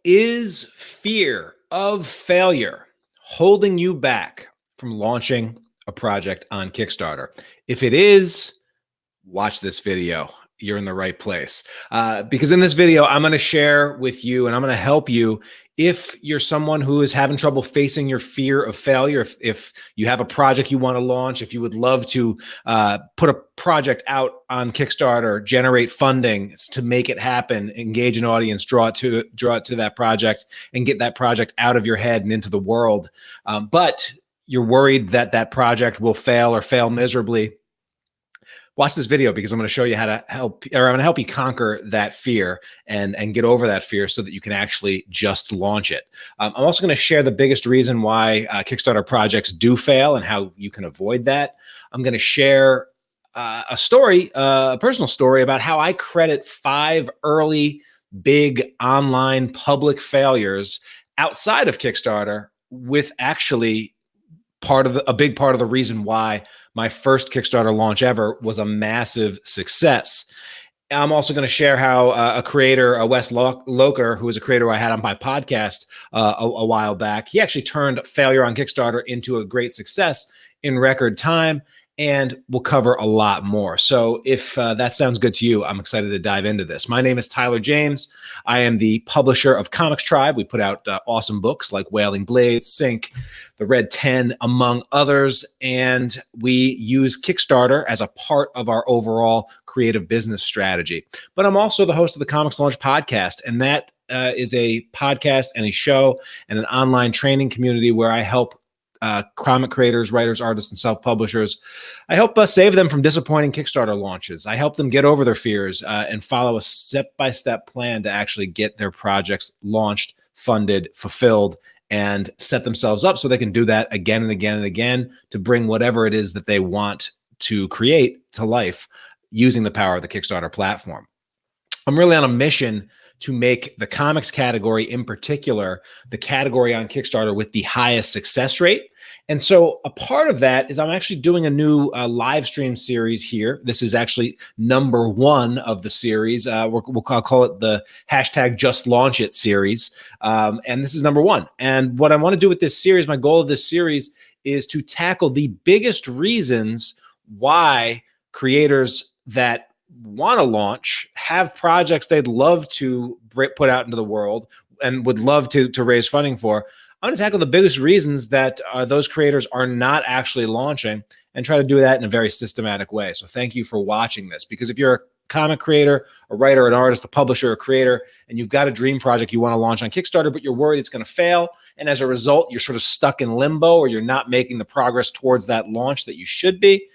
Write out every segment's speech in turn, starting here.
Is fear of failure holding you back from launching a project on Kickstarter? If it is, watch this video. You're in the right place. Because in this video, I'm going to share with you and I'm going to help you if you're someone who is having trouble facing your fear of failure, if you have a project you want to launch, if you would love to put a project out on Kickstarter, generate funding to make it happen, engage an audience, draw it to that project and get that project out of your head and into the world. But you're worried that that project will fail or fail miserably. Watch this video because I'm going to show you how to help, or I'm going to help you conquer that fear and get over that fear so that you can actually just launch it. I'm also going to share the biggest reason why Kickstarter projects do fail and how you can avoid that. I'm going to share a story, a personal story about how I credit 5 early big online public failures outside of Kickstarter with actually a big part of the reason why my first Kickstarter launch ever was a massive success. I'm also going to share how a creator, Wes Loker, who was a creator I had on my podcast a while back, he actually turned failure on Kickstarter into a great success in record time. And we'll cover a lot more. So if that sounds good to you, I'm excited to dive into this. My name is Tyler James. I am the publisher of Comics Tribe. We put out awesome books like Wailing Blades, Sync, The Red 10, among others. And we use Kickstarter as a part of our overall creative business strategy. But I'm also the host of the Comics Launch podcast. And that is a podcast and a show and an online training community where I help comic creators, writers, artists, and self-publishers. I help save them from disappointing Kickstarter launches. I help them get over their fears and follow a step-by-step plan to actually get their projects launched, funded, fulfilled, and set themselves up so they can do that again and again and again to bring whatever it is that they want to create to life using the power of the Kickstarter platform. I'm really on a mission to make the comics category in particular, the category on Kickstarter with the highest success rate. And so a part of that is I'm actually doing a new live stream series here. This is actually number 1 of the series. I'll call it the hashtag Just Launch It series. And this is number 1. And what I want to do with this series, my goal of this series is to tackle the biggest reasons why creators that want to launch, have projects they'd love to put out into the world and would love to raise funding for. I'm going to tackle the biggest reasons that those creators are not actually launching and try to do that in a very systematic way. So thank you for watching this, because if you're a comic creator, a writer, an artist, a publisher, a creator, and you've got a dream project you want to launch on Kickstarter, but you're worried it's going to fail, and as a result, you're sort of stuck in limbo or you're not making the progress towards that launch that you should be,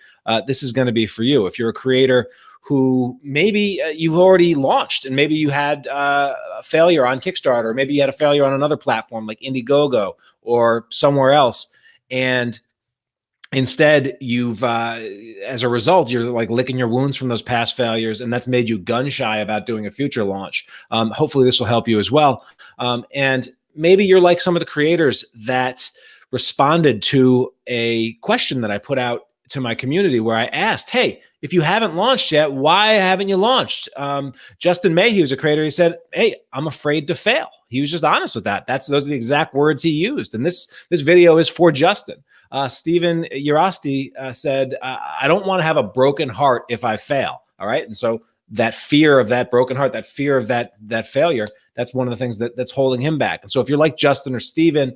this is going to be for you. If you're a creator who maybe you've already launched and maybe you had a failure on Kickstarter, or maybe you had a failure on another platform like Indiegogo or somewhere else, and instead you've as a result you're like licking your wounds from those past failures, and that's made you gun shy about doing a future launch. Hopefully this will help you as well. And maybe you're like some of the creators that responded to a question that I put out to my community where I asked, hey, if you haven't launched yet, why haven't you launched? Justin Mayhew was a creator. He said, hey, I'm afraid to fail. He was just honest with that. Those are the exact words he used. And this video is for Justin. Stephen Urasti said, I don't want to have a broken heart if I fail. All right. And so that fear of that broken heart, that fear of that failure, that's one of the things that's holding him back. And so if you're like Justin or Stephen,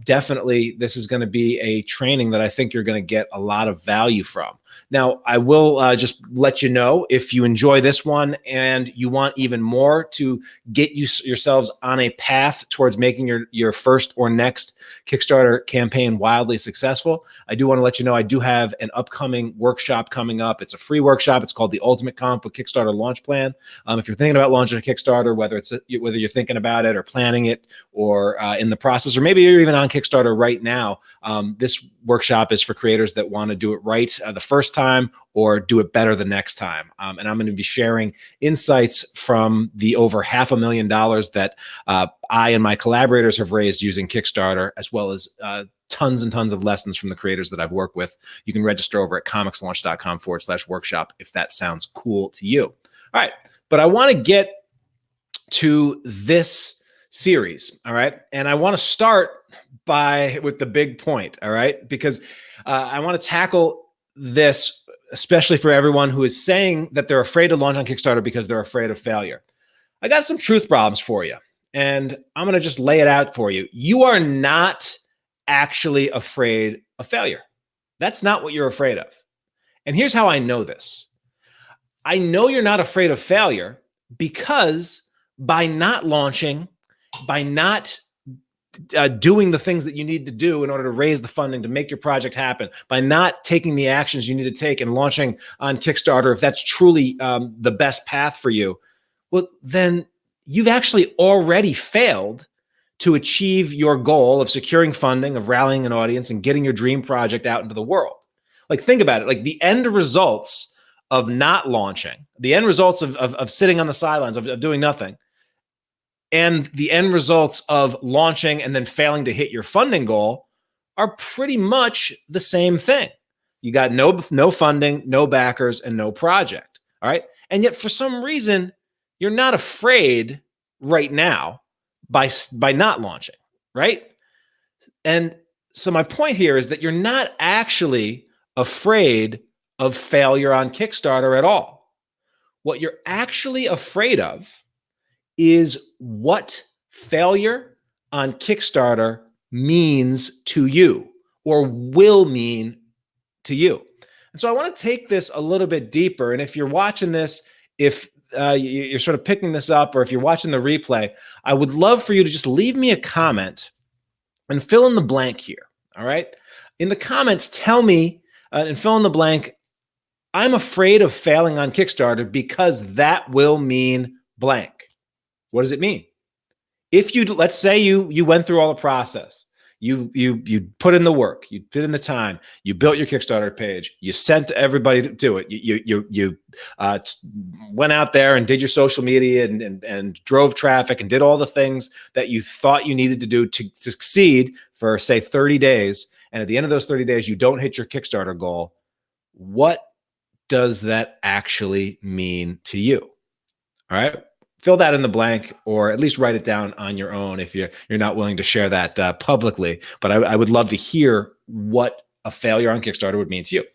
definitely this is going to be a training that I think you're going to get a lot of value from. Now, I will just let you know, if you enjoy this one and you want even more to get yourselves on a path towards making your first or next Kickstarter campaign wildly successful, I do want to let you know I do have an upcoming workshop coming up. It's a free workshop. It's called the Ultimate Comic Book Kickstarter Launch Plan. If you're thinking about launching a Kickstarter, whether you're thinking about it or planning it or in the process, or maybe you're even on Kickstarter right now, this workshop is for creators that want to do it right the first time or do it better the next time. And I'm going to be sharing insights from the over $500,000 that I and my collaborators have raised using Kickstarter, as well as tons and tons of lessons from the creators that I've worked with. You can register over at comicslaunch.com/workshop if that sounds cool to you. All right, but I want to get to this series. All right. And I want to start with the big point. All right. Because I want to tackle this, especially for everyone who is saying that they're afraid to launch on Kickstarter because they're afraid of failure. I got some truth bombs for you, and I'm going to just lay it out for you. You are not actually afraid of failure. That's not what you're afraid of. And here's how I know this. I know you're not afraid of failure because by not launching, by not doing the things that you need to do in order to raise the funding to make your project happen, by not taking the actions you need to take and launching on Kickstarter, if that's truly the best path for you, well, then you've actually already failed to achieve your goal of securing funding, of rallying an audience, and getting your dream project out into the world. Like, think about it. Like, the end results of not launching, the end results of sitting on the sidelines, of doing nothing, and the end results of launching and then failing to hit your funding goal are pretty much the same thing. You got no funding, no backers, and no project. All right. And yet, for some reason, you're not afraid right now by not launching, right? And so my point here is that you're not actually afraid of failure on Kickstarter at all. What you're actually afraid of is what failure on Kickstarter means to you or will mean to you. And so I want to take this a little bit deeper. And if you're watching this, if you're sort of picking this up, or if you're watching the replay, I would love for you to just leave me a comment and fill in the blank here. All right. In the comments, tell me and fill in the blank. I'm afraid of failing on Kickstarter because that will mean blank. What does it mean? If you, let's say you went through all the process, you put in the work, you put in the time, you built your Kickstarter page, you sent everybody to do it, you went out there and did your social media and drove traffic and did all the things that you thought you needed to do to succeed for, say, 30 days. And at the end of those 30 days, you don't hit your Kickstarter goal. What does that actually mean to you? All right. Fill that in the blank, or at least write it down on your own if you're not willing to share that publicly. But I would love to hear what a failure on Kickstarter would mean to you.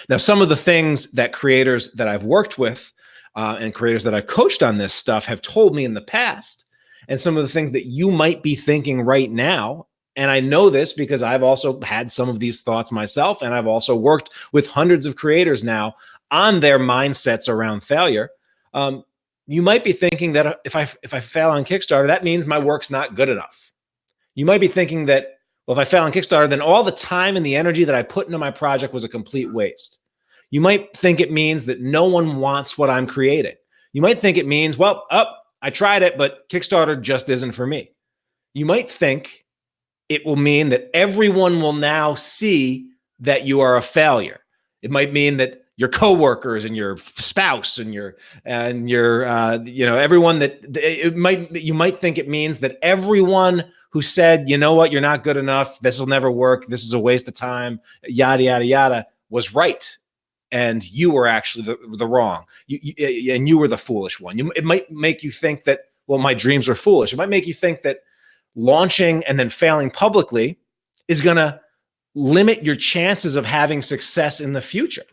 Now, some of the things that creators that I've worked with and creators that I've coached on this stuff have told me in the past, and some of the things that you might be thinking right now. And I know this because I've also had some of these thoughts myself, and I've also worked with hundreds of creators now on their mindsets around failure. You might be thinking that if I fail on Kickstarter, that means my work's not good enough. You might be thinking that, well, if I fail on Kickstarter, then all the time and the energy that I put into my project was a complete waste. You might think it means that no one wants what I'm creating. You might think it means, well, I tried it, but Kickstarter just isn't for me. You might think it will mean that everyone will now see that you are a failure. It might mean that your coworkers and your spouse and your everyone you might think it means that everyone who said, you know what, you're not good enough, this will never work, this is a waste of time, yada yada yada, was right, and you were actually the wrong. And you were the foolish one. It might make you think that, well, my dreams are foolish. It might make you think that launching and then failing publicly is going to limit your chances of having success in the future.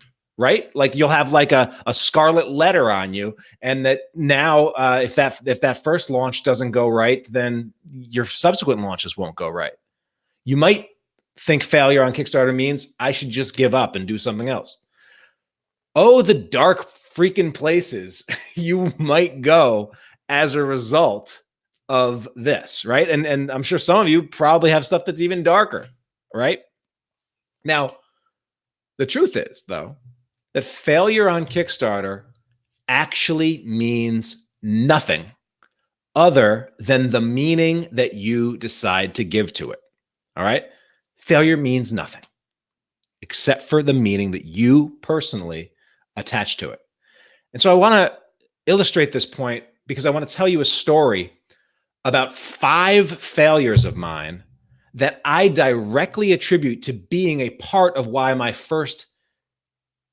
Right? Like, you'll have like a scarlet letter on you, and that now if that first launch doesn't go right, then your subsequent launches won't go right. You might think failure on Kickstarter means I should just give up and do something else. Oh, the dark freaking places you might go as a result of this, right? And I'm sure some of you probably have stuff that's even darker, right? Now, the truth is, though, that failure on Kickstarter actually means nothing other than the meaning that you decide to give to it. All right? Failure means nothing except for the meaning that you personally attach to it. And so I want to illustrate this point because I want to tell you a story about 5 failures of mine that I directly attribute to being a part of why my first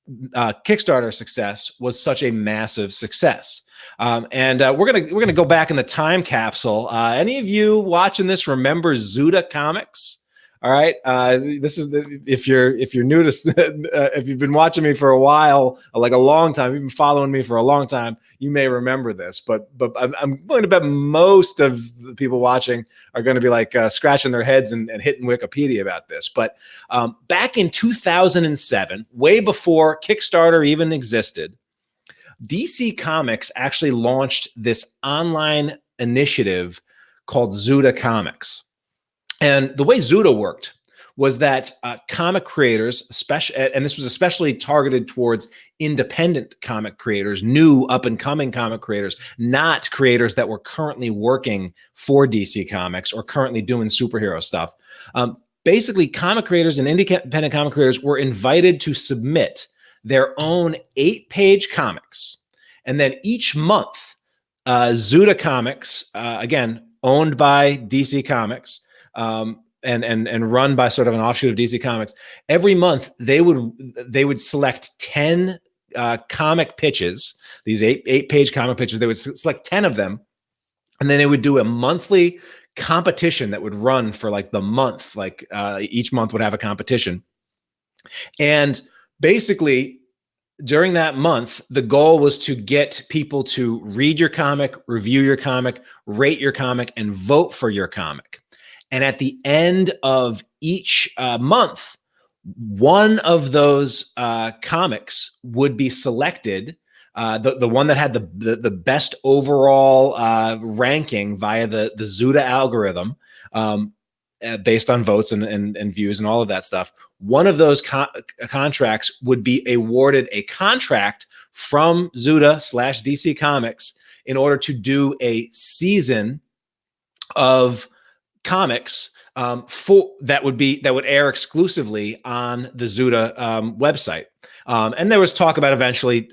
Kickstarter success was such a massive success. And we're gonna go back in the time capsule. Any of you watching this remember Zuda Comics? All right, this is if you're new to if you've been watching me for a while, like a long time, you've been following me for a long time, you may remember this. But I'm willing to bet most of the people watching are going to be like scratching their heads and hitting Wikipedia about this. But back in 2007, way before Kickstarter even existed, DC Comics actually launched this online initiative called Zuda Comics. And the way Zuda worked was that comic creators, and this was especially targeted towards independent comic creators, new up-and-coming comic creators, not creators that were currently working for DC Comics or currently doing superhero stuff. Basically, comic creators and independent comic creators were invited to submit their own 8-page comics. And then each month, Zuda Comics, again, owned by DC Comics, and run by sort of an offshoot of DC Comics. Every month they would select 10 comic pitches, these eight-page comic pitches. They would select 10 of them, and then they would do a monthly competition that would run for like the month. Like each month would have a competition, and basically during that month, the goal was to get people to read your comic, review your comic, rate your comic, and vote for your comic. And at the end of each month, one of those comics would be selected, the one that had the best overall ranking via the Zuda algorithm, based on votes and views and all of that stuff. One of those contracts would be awarded a contract from Zuda/DC Comics in order to do a season of comics that would air exclusively on the Zuda website. And there was talk about eventually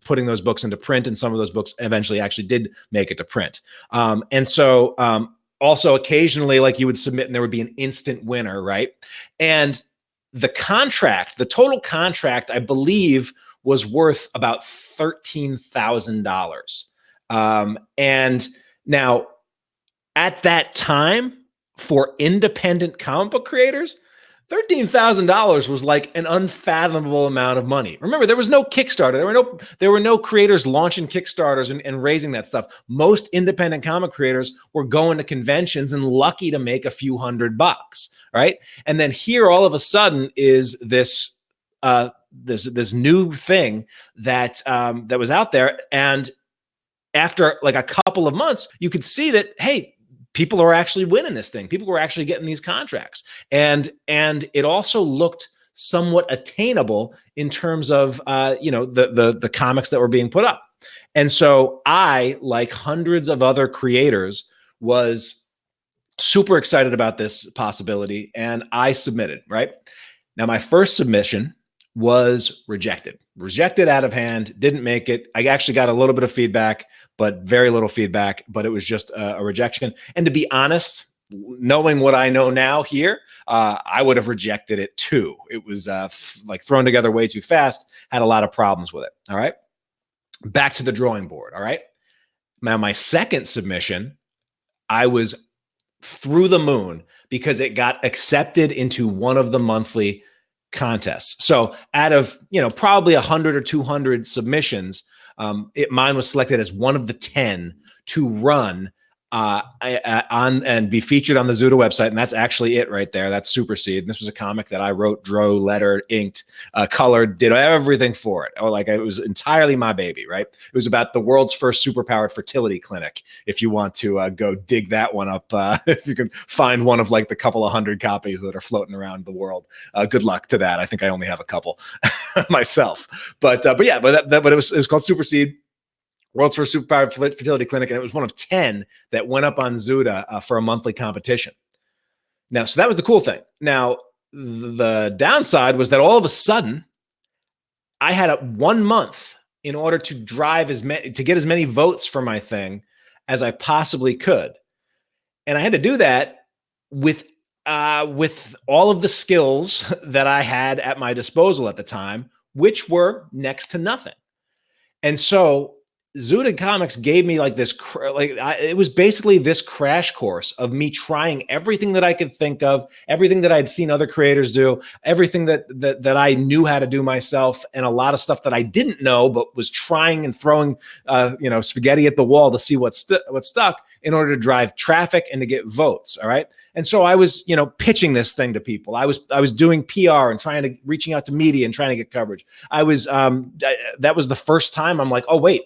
putting those books into print, and some of those books eventually actually did make it to print. And so also occasionally, like, you would submit and there would be an instant winner, right? And the total contract, I believe, was worth about $13,000. And now at that time, for independent comic book creators, $13,000 was like an unfathomable amount of money. Remember, there was no Kickstarter. There were no creators launching Kickstarters and raising that stuff. Most independent comic creators were going to conventions and lucky to make a few $100, right? And then here, all of a sudden, is this this new thing that that was out there. And after like a couple of months, you could see that, hey, people are actually winning this thing. People were actually getting these contracts. And it also looked somewhat attainable in terms of, the comics that were being put up. And so I, like hundreds of other creators, was super excited about this possibility. And I submitted, right? Now, my first submission was rejected out of hand, didn't make it. I actually got a little bit of feedback, but very little feedback, but it was just a rejection. And to be honest, knowing what I know now here, I would have rejected it too. It was like thrown together way too fast, had a lot of problems with it. All right. Back to the drawing board. All right. Now, my second submission, I was through the moon because it got accepted into one of the monthly contests. So out of, probably 100 or 200 submissions, mine was selected as one of the 10 to run on and be featured on the Zuda website. And that's actually it right there. That's Super Seed. And this was a comic that I wrote, drew, lettered, inked, colored, did everything for it. Like, it was entirely my baby, right? It was about the world's first superpowered fertility clinic. If you want to go dig that one up, if you can find one of like the couple of hundred copies that are floating around the world, good luck to that. I think I only have a couple myself, but it was called Super Seed. World's first superpowered fertility clinic, and it was one of 10 that went up on Zuda for a monthly competition. Now, so that was the cool thing. Now, the downside was that all of a sudden, I had 1 month in order to get as many votes for my thing as I possibly could, and I had to do that with all of the skills that I had at my disposal at the time, which were next to nothing. And so Zooted Comics gave me like this, it was basically this crash course of me trying everything that I could think of, everything that I'd seen other creators do, everything that I knew how to do myself, and a lot of stuff that I didn't know but was trying and throwing, spaghetti at the wall to see what stuck in order to drive traffic and to get votes. All right. And so I was, pitching this thing to people. I was doing PR and reaching out to media and trying to get coverage. That was the first time I'm like, oh, wait.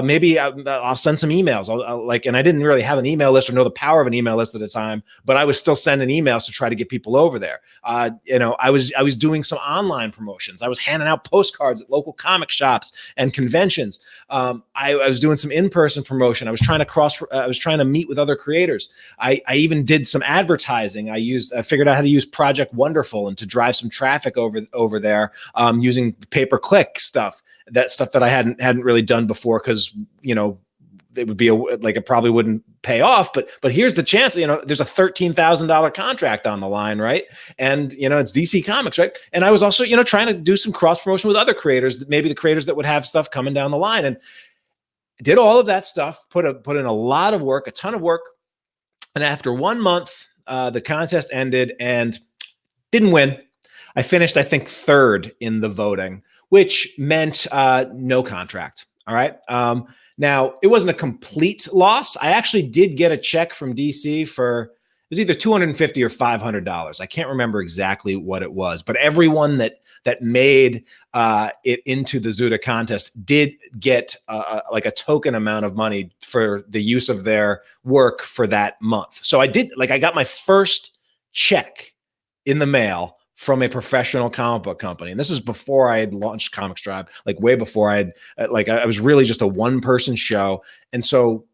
Maybe I'll send some emails. And I didn't really have an email list or know the power of an email list at the time, but I was still sending emails to try to get people over there. I was doing some online promotions. I was handing out postcards at local comic shops and conventions. I was doing some in-person promotion. I was trying to meet with other creators. I even did some advertising. I figured out how to use Project Wonderful and to drive some traffic over there using pay-per-click stuff. That stuff that I hadn't really done before, because it would be it probably wouldn't pay off. But here's the chance. There's a $13,000 contract on the line, right? And it's DC Comics, right? And I was also trying to do some cross promotion with other creators, maybe the creators that would have stuff coming down the line, and did all of that stuff. Put in a lot of work, a ton of work, and after 1 month, the contest ended and didn't win. I finished, I think, third in the voting, which meant no contract. All right. Now, it wasn't a complete loss. I actually did get a check from DC for, it was either $250 or $500. I can't remember exactly what it was, but everyone that made it into the Zooted contest did get a token amount of money for the use of their work for that month. So I got my first check in the mail from a professional comic book company. And this is before I had launched Comics Tribe, way before I was really just a one-person show. And so,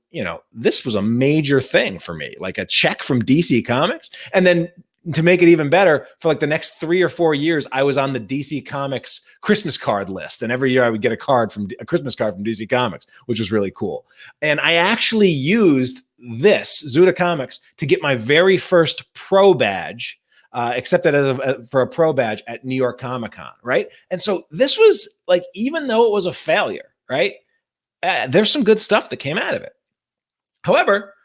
this was a major thing for me, like a check from DC Comics. And then to make it even better, for the next 3 or 4 years, I was on the DC Comics Christmas card list. And every year I would get a Christmas card from DC Comics, which was really cool. And I actually used this Zooted Comics to get my very first pro badge, accepted for a pro badge at New York Comic Con, right? And so this was even though it was a failure, right? There's some good stuff that came out of it. However,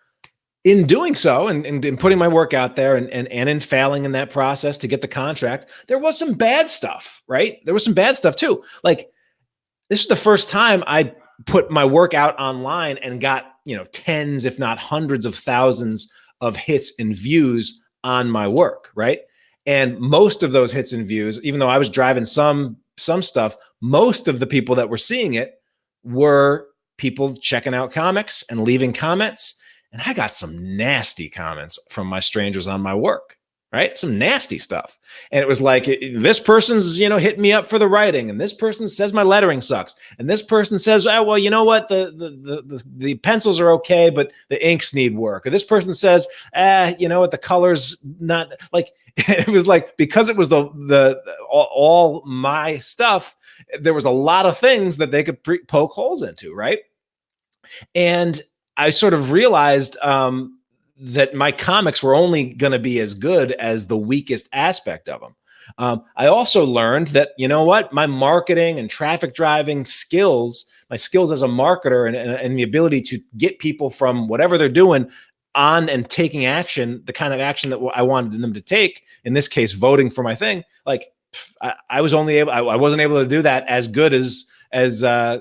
in doing so and in putting my work out there and in failing in that process to get the contract, there was some bad stuff, right? There was some bad stuff too. This is the first time I put my work out online and got, tens, if not hundreds of thousands of hits and views on my work, right? And most of those hits and views, even though I was driving some stuff, most of the people that were seeing it were people checking out comics and leaving comments. And I got some nasty comments from my strangers on my work, right? Some nasty stuff. And it was this person's, hitting me up for the writing, and this person says my lettering sucks, and this person says, oh, well, you know what, the pencils are okay, but the inks need work. Or this person says, you know what, the colors not it was because it was all my stuff, there was a lot of things that they could poke holes into, right? And I sort of realized that my comics were only going to be as good as the weakest aspect of them. I also learned that, my marketing and traffic driving skills, my skills as a marketer and the ability to get people from whatever they're doing on and taking action, the kind of action that I wanted them to take, in this case, voting for my thing. I wasn't able to do that as good as I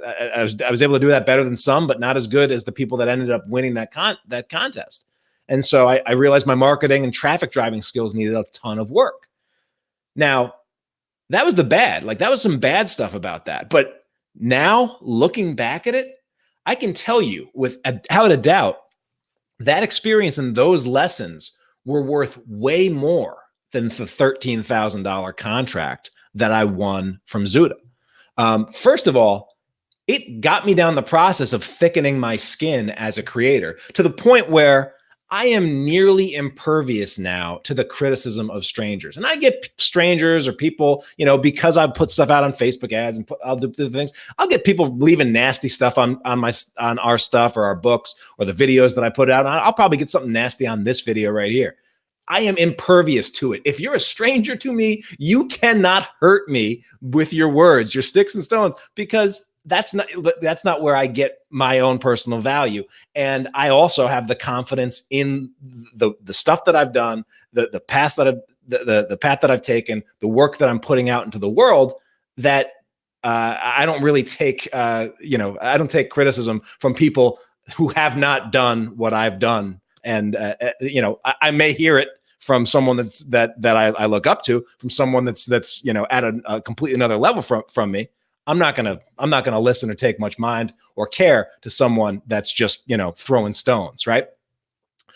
was able to do that better than some, but not as good as the people that ended up winning that contest. And so I realized my marketing and traffic driving skills needed a ton of work. Now, that was the bad. That was some bad stuff about that. But now, looking back at it, I can tell you without a doubt, that experience and those lessons were worth way more than the $13,000 contract that I won from Zooted. First of all, it got me down the process of thickening my skin as a creator to the point where I am nearly impervious now to the criticism of strangers. And I get strangers or people, because I put stuff out on Facebook ads and I'll do the things, I'll get people leaving nasty stuff on our stuff or our books or the videos that I put out. I'll probably get something nasty on this video right here. I am impervious to it. If you're a stranger to me, you cannot hurt me with your words, your sticks and stones, because that's not where I get my own personal value. And I also have the confidence in the stuff that I've done, the path that the path that I've taken, the work that I'm putting out into the world, that I don't really take, I don't take criticism from people who have not done what I've done. And, I may hear it from someone that I look up to, from someone that's at a completely another level from me. I'm not gonna listen or take much mind or care to someone that's just throwing stones, right?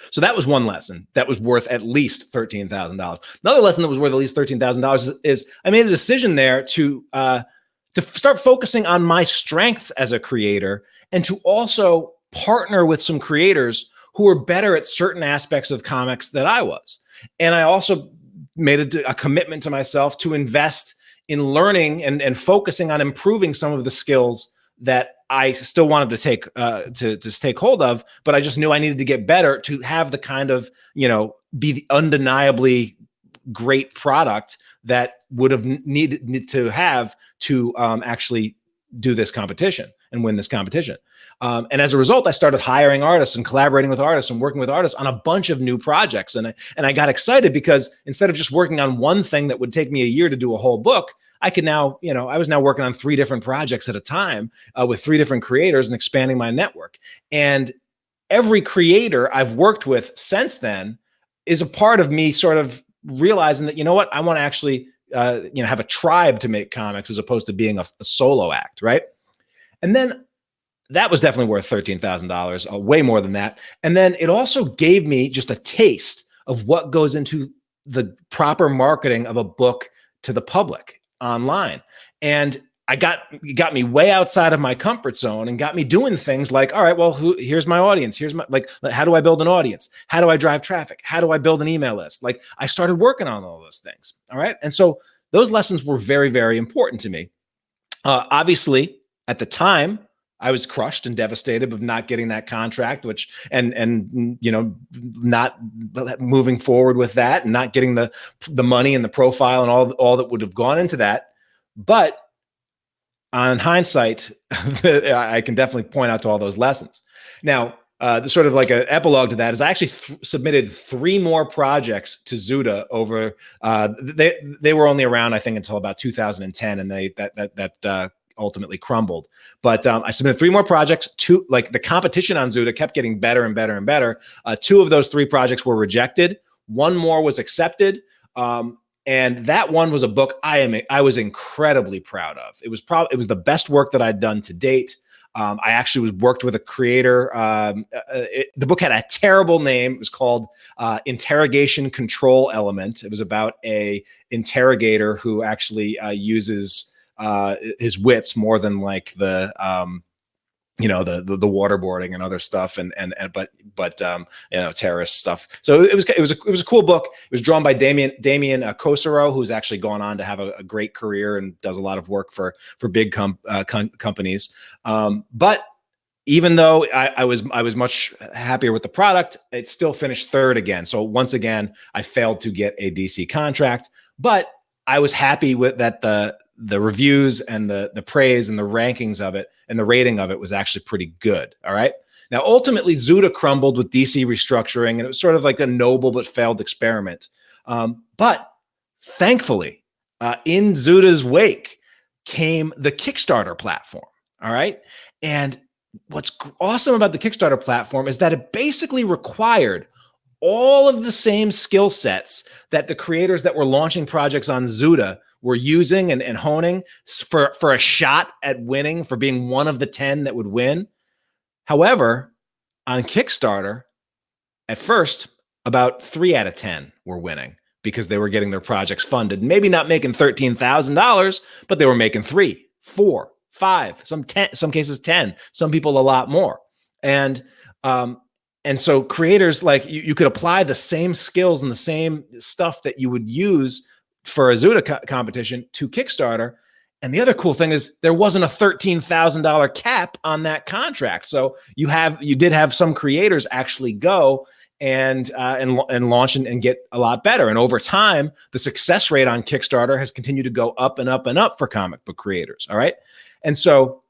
So that was one lesson that was worth at least $13,000. Another lesson that was worth at least $13,000 is I made a decision there to start focusing on my strengths as a creator, and to also partner with some creators who were better at certain aspects of comics than I was. And I also made a commitment to myself to invest in learning and focusing on improving some of the skills that I still wanted to take hold of, but I just knew I needed to get better to have the kind of, be the undeniably great product that would have needed to have to actually do this competition and win this competition. And as a result, I started hiring artists and collaborating with artists and working with artists on a bunch of new projects. And I got excited because instead of just working on one thing that would take me a year to do a whole book, I could now, I was now working on 3 different projects at a time with 3 different creators and expanding my network. And every creator I've worked with since then is a part of me sort of realizing that, I want to actually, have a tribe to make comics as opposed to being a solo act, right? And then that was definitely worth $13,000, way more than that. And then it also gave me just a taste of what goes into the proper marketing of a book to the public online. And it got me way outside of my comfort zone and got me doing things like, all right, well, here's my audience. Here's my, how do I build an audience? How do I drive traffic? How do I build an email list? I started working on all those things. All right. And so those lessons were very, very important to me. Obviously, at the time, I was crushed and devastated of not getting that contract, and not moving forward with that, and not getting the money and the profile and all that would have gone into that. But on hindsight, I can definitely point out to all those lessons. Now, the sort of like an epilogue to that is I actually submitted 3 more projects to Zuda over. They were only around, I think, until about 2010, and that ultimately crumbled. But I submitted 3 more projects. The competition on Zuda kept getting better and better and better. 2 of those 3 projects were rejected. 1 more was accepted. And that one was a book I was incredibly proud of. It was the best work that I'd done to date. I actually worked with a creator. The book had a terrible name. It was called Interrogation Control Element. It was about a interrogator who actually uses his wits more than like the waterboarding and other stuff but terrorist stuff. So it was a cool book. It was drawn by Damien Cosero, who's actually gone on to have a great career and does a lot of work for big companies. But even though I was much happier with the product, it still finished 3rd again. So once again, I failed to get a DC contract, but I was happy with that. The reviews and the praise and the rankings of it and the rating of it was actually pretty good. All right. Now, ultimately, Zuda crumbled with DC restructuring, and it was sort of like a noble but failed experiment. But thankfully, in Zuda's wake came the Kickstarter platform. All right. And what's awesome about the Kickstarter platform is that it basically required all of the same skill sets that the creators that were launching projects on Zuda were using and honing for a shot at winning, for being one of the 10 that would win. However, on Kickstarter, at first, about 3 out of 10 were winning because they were getting their projects funded. Maybe not making $13,000, but they were making 3, 4, 5, some cases 10, some people a lot more. And so creators, like you could apply the same skills and the same stuff that you would use for a Zuda competition to Kickstarter. And the other cool thing is there wasn't a $13,000 cap on that contract. So you did have some creators actually go and launch and get a lot better. And over time, the success rate on Kickstarter has continued to go up and up and up for comic book creators. All right. And so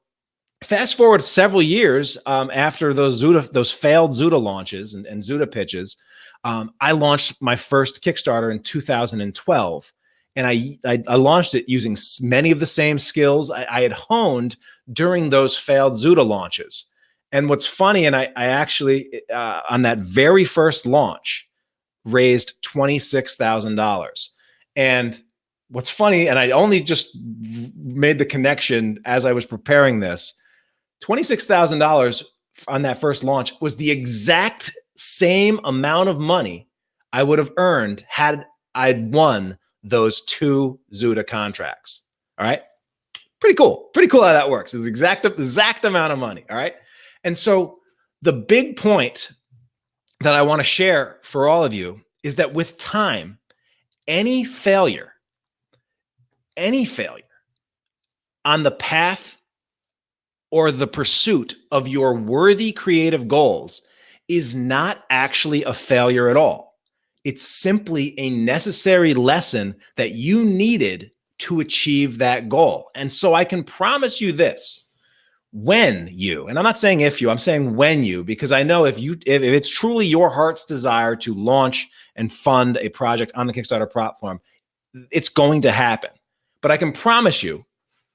fast forward several years after those failed Zuda launches and Zuda pitches, I launched my first Kickstarter in 2012. And I launched it using many of the same skills I had honed during those failed Zuda launches. And what's funny, and I actually, on that very first launch, raised $26,000. And what's funny, and I only just made the connection as I was preparing this, $26,000 on that first launch was the exact same amount of money I would have earned had I'd won those 2 Zuda contracts. All right. Pretty cool. Pretty cool how that works. It's the exact amount of money. All right. And so the big point that I want to share for all of you is that with time, any failure on the path or the pursuit of your worthy creative goals is not actually a failure at all. It's simply a necessary lesson that you needed to achieve that goal. And so I can promise you this, when you, and I'm not saying if you, I'm saying when you, because I know if it's truly your heart's desire to launch and fund a project on the Kickstarter platform, it's going to happen. But I can promise you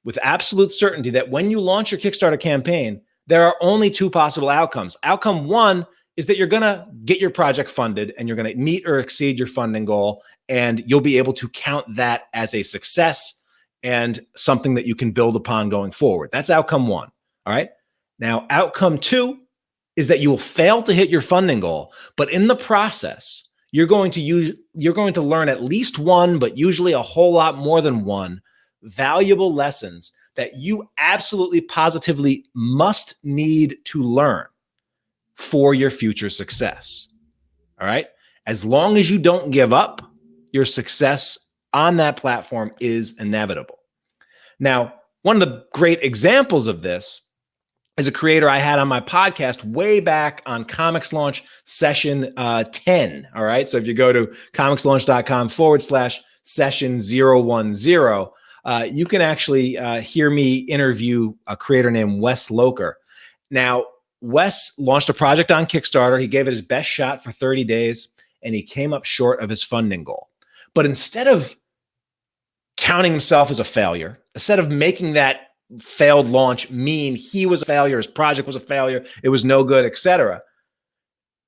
with absolute certainty that when you launch your Kickstarter campaign, there are only 2 possible outcomes. Outcome 1 is that you're going to get your project funded and you're going to meet or exceed your funding goal, and you'll be able to count that as a success and something that you can build upon going forward. That's outcome 1. All right. Now, outcome 2 is that you will fail to hit your funding goal, but in the process, you're going to learn at least 1, but usually a whole lot more than 1 valuable lessons that you absolutely positively must need to learn for your future success. All right. As long as you don't give up, your success on that platform is inevitable. Now, one of the great examples of this is a creator I had on my podcast way back on Comics Launch session 10. All right. So if you go to comicslaunch.com/session 010, you can actually hear me interview a creator named Wes Loker. Now, Wes launched a project on Kickstarter. He gave it his best shot for 30 days, and he came up short of his funding goal. But instead of counting himself as a failure, instead of making that failed launch mean he was a failure, his project was a failure, it was no good, etc.,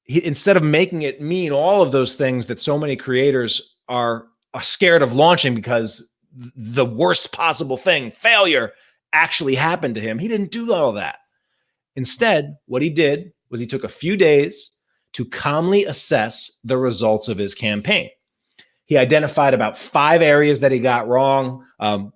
instead of making it mean all of those things that so many creators are scared of launching because the worst possible thing, failure, actually happened to him, he didn't do all of that. Instead, what he did was he took a few days to calmly assess the results of his campaign. He identified about 5 areas that he got wrong.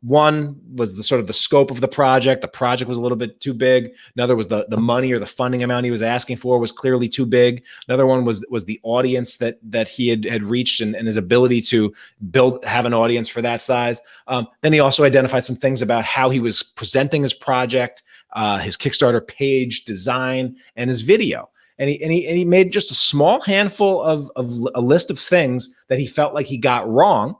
One was the scope of the project. The project was a little bit too big. Another was the money or the funding amount he was asking for was clearly too big. Another one was the audience that he had reached and his ability to have an audience for that size. Then he also identified some things about how he was presenting his project, his Kickstarter page design, and his video. And he made just a small handful of a list of things that he felt like he got wrong,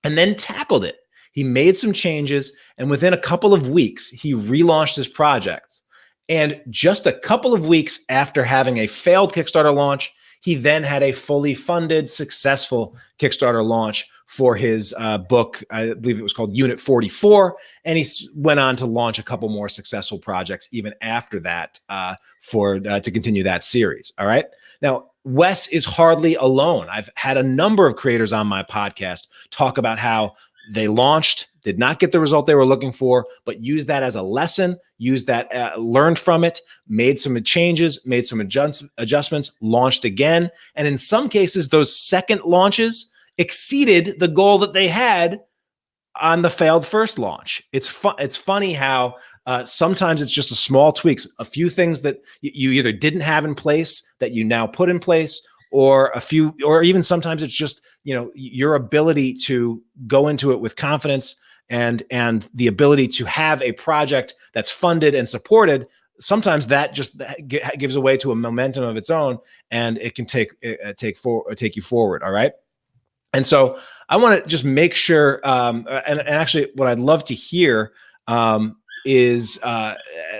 and then tackled it. He made some changes, and within a couple of weeks, he relaunched his project. And just a couple of weeks after having a failed Kickstarter launch, he then had a fully funded, successful Kickstarter launch for his book. I believe it was called Unit 44. And he went on to launch a couple more successful projects even after that to continue that series. All right. Now, Wes is hardly alone. I've had a number of creators on my podcast talk about how they launched, did not get the result they were looking for, but used that as a lesson, learned from it, made some changes, made some adjustments, launched again. And in some cases, those second launches exceeded the goal that they had on the failed first launch. It's funny how sometimes it's just a small tweaks, a few things that you either didn't have in place that you now put in place, or even sometimes it's just, your ability to go into it with confidence and the ability to have a project that's funded and supported sometimes that just gives away to a momentum of its own, and it can take you forward. All right. And so I want to just make sure, and actually what I'd love to hear is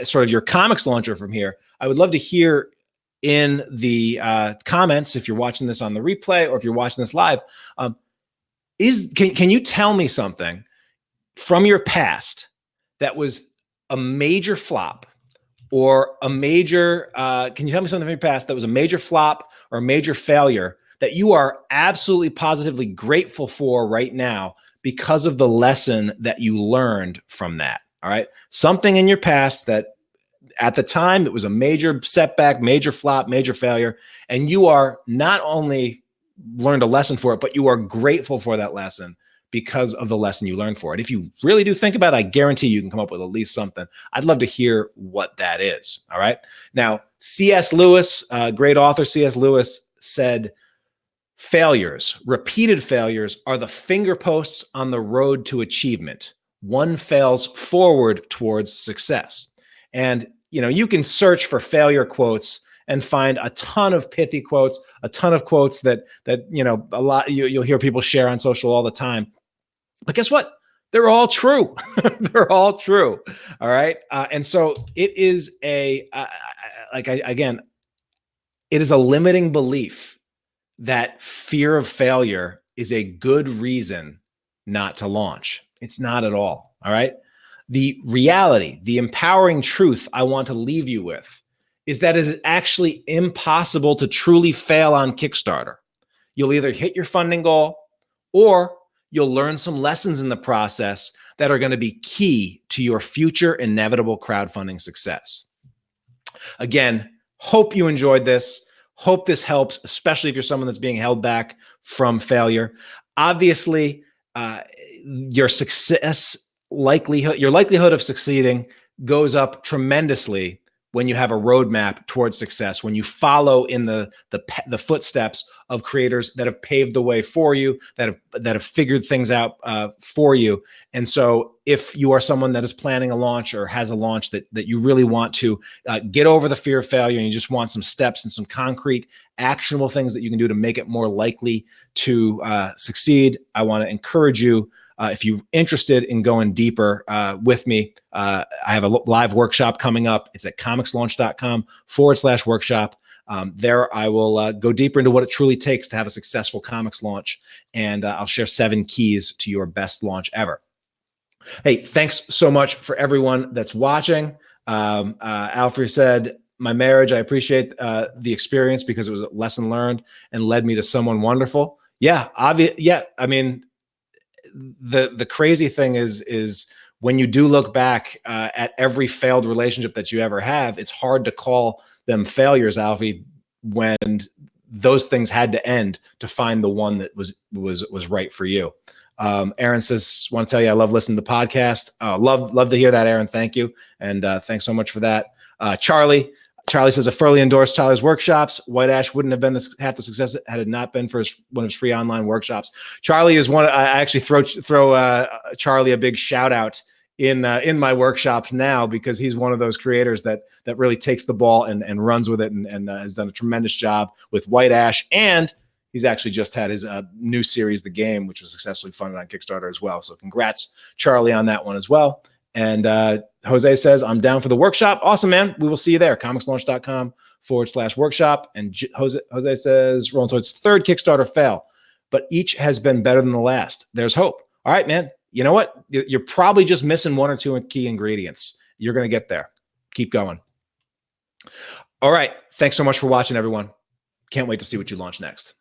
sort of your comics launcher from here. I would love to hear in the comments, if you're watching this on the replay or if you're watching this live, can you tell me something from your past that was a major flop or a major, can you tell me something from your past that was a major flop or a major failure that you are absolutely positively grateful for right now because of the lesson that you learned from that? All right. Something in your past that at the time it was a major setback, major flop, major failure, and you are not only learned a lesson for it, but you are grateful for that lesson because of the lesson you learned for it. If you really do think about it, I guarantee you can come up with at least something. I'd love to hear what that is. All right. Now, C.S. Lewis, great author C.S. Lewis, said, failures, repeated failures, are the fingerposts on the road to achievement. One fails forward towards success. And, you know, you can search for failure quotes and find a ton of pithy quotes, a ton of quotes that you know, a lot you'll hear people share on social all the time. But guess what? They're all true. They're all true. All right. And so it is again, it is a limiting belief that fear of failure is a good reason not to launch. It's not at all. All right. The reality, the empowering truth I want to leave you with is that it is actually impossible to truly fail on Kickstarter. You'll either hit your funding goal or you'll learn some lessons in the process that are going to be key to your future inevitable crowdfunding success. Again, hope you enjoyed this. Hope this helps, especially if you're someone that's being held back from failure. Obviously, your likelihood of succeeding goes up tremendously when you have a roadmap towards success, when you follow in the footsteps of creators that have paved the way for you, that have figured things out for you. And so if you are someone that is planning a launch or has a launch that you really want to get over the fear of failure, and you just want some steps and some concrete actionable things that you can do to make it more likely to succeed, I want to encourage you, if you're interested in going deeper with me, I have a live workshop coming up. It's at comicslaunch.com/workshop. There I will go deeper into what it truly takes to have a successful comics launch. And I'll share 7 keys to your best launch ever. Hey, thanks so much for everyone that's watching. Alfred said, my marriage, I appreciate the experience because it was a lesson learned and led me to someone wonderful. Yeah, obvious. Yeah, I mean, the crazy thing is when you do look back at every failed relationship that you ever have, it's hard to call them failures, Alfie, when those things had to end to find the one that was right for you. Aaron says, want to tell you, I love listening to the podcast. Love to hear that, Aaron. Thank you. And thanks so much for that. Charlie says, I fully endorse Charlie's workshops. White Ash wouldn't have been half the success had it not been for one of his free online workshops. Charlie is one. I actually throw Charlie a big shout out in my workshops now, because he's one of those creators that really takes the ball and runs with it and has done a tremendous job with White Ash. And he's actually just had his new series, The Game, which was successfully funded on Kickstarter as well. So congrats, Charlie, on that one as well. And Jose says, I'm down for the workshop. Awesome, man. We will see you there. comicslaunch.com/workshop. And Jose says, rolling towards 3rd Kickstarter fail, but each has been better than the last. There's hope. All right, man. You know what? You're probably just missing 1 or 2 key ingredients. You're going to get there. Keep going. All right. Thanks so much for watching, everyone. Can't wait to see what you launch next.